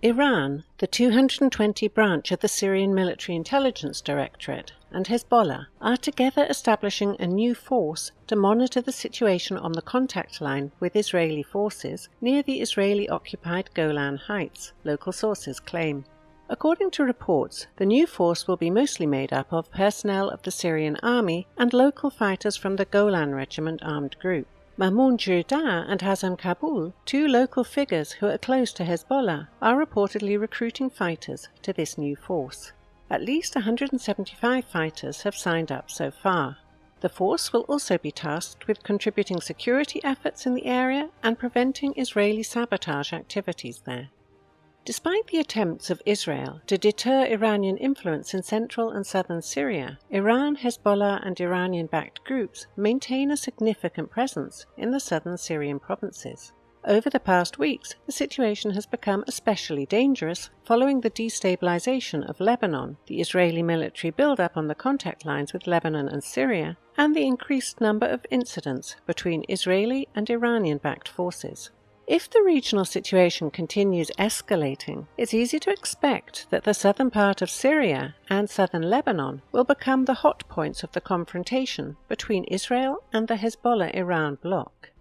Iran, the 220 branch of the Syrian Military Intelligence Directorate, and Hezbollah are together establishing a new force to monitor the situation on the contact line with Israeli forces near the Israeli-occupied Golan Heights, local sources claim. According to reports, the new force will be mostly made up of personnel of the Syrian Army and local fighters from the Golan Regiment armed group. Mamoun Jridah and Hazem Kabul, two local figures who are close to Hezbollah, are reportedly recruiting fighters to this new force. At least 175 fighters have signed up so far. The force will also be tasked with contributing security efforts in the area and preventing Israeli sabotage activities there. Despite the attempts of Israel to deter Iranian influence in central and southern Syria, Iran, Hezbollah and Iranian-backed groups maintain a significant presence in the southern Syrian provinces. Over the past weeks, the situation has become especially dangerous following the destabilization of Lebanon, the Israeli military buildup on the contact lines with Lebanon and Syria, and the increased number of incidents between Israeli and Iranian-backed forces. If the regional situation continues escalating, it's easy to expect that the southern part of Syria and southern Lebanon will become the hot points of the confrontation between Israel and the Hezbollah-Iran bloc.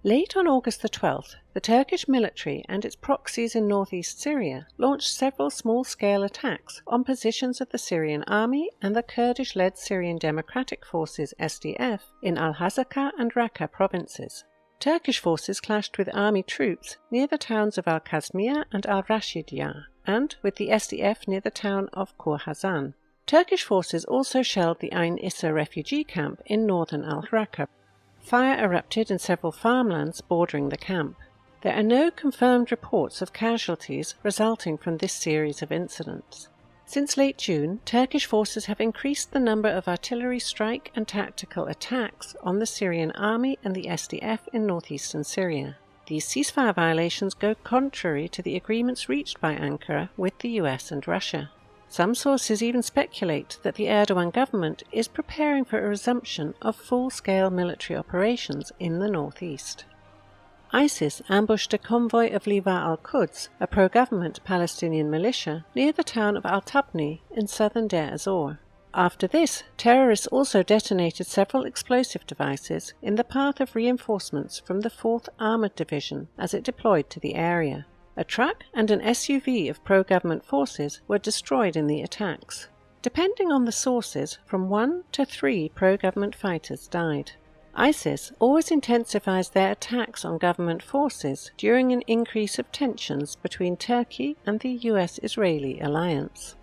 Late on August the 12th, the Turkish military and its proxies in northeast Syria launched several small-scale attacks on positions of the Syrian Army and the Kurdish-led Syrian Democratic Forces SDF in Al-Hazaka and Raqqa provinces. Turkish forces clashed with army troops near the towns of Al-Kazmiya and Al-Rashidiyah, and with the SDF near the town of Khor Hazan. Turkish forces also shelled the Ain Issa refugee camp in northern Al-Raqqa. Fire erupted in several farmlands bordering the camp. There are no confirmed reports of casualties resulting from this series of incidents. Since late June, Turkish forces have increased the number of artillery strike and tactical attacks on the Syrian Army and the SDF in northeastern Syria. These ceasefire violations go contrary to the agreements reached by Ankara with the US and Russia. Some sources even speculate that the Erdogan government is preparing for a resumption of full-scale military operations in the northeast. ISIS ambushed a convoy of Liwa al-Quds, a pro-government Palestinian militia, near the town of Al-Tabni in southern Deir ez-Zor. After this, terrorists also detonated several explosive devices in the path of reinforcements from the 4th Armoured Division as it deployed to the area. A truck and an SUV of pro-government forces were destroyed in the attacks. Depending on the sources, from 1 to 3 pro-government fighters died. ISIS always intensifies their attacks on government forces during an increase of tensions between Turkey and the US-Israeli alliance.